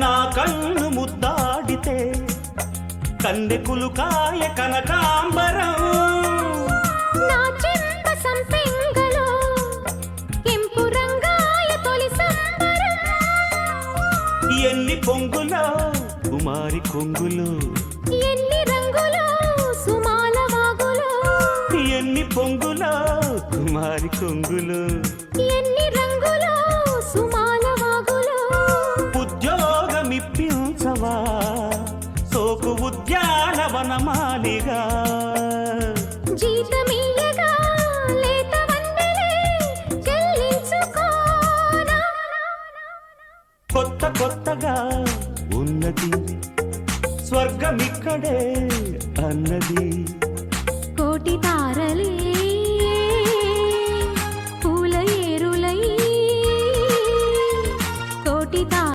నా కన్ను ముద్దాడితే కన్నెకులు కాయ కనకాంబరం నా చెంప సంపెంగలో కెంపు రంగాయ తొలి సంబరం ఎన్ని పొంగులో కుమారి కొంగులు ఎన్ని రంగులో సుమాల వాగులో ఎన్ని పొంగులో కుమారి కొంగులు ఎన్ని రంగులో సుమాల వాగులో ఉద్యోగమిప్పించవా సోకు ఉద్యానవనమాలిగా జీతమియ్యగా లేత వన్నెలే చెల్లించుకోనా కొత్త కొత్తగా ఉన్నది స్వర్గమిక్కడే అన్నది కోటి తారలే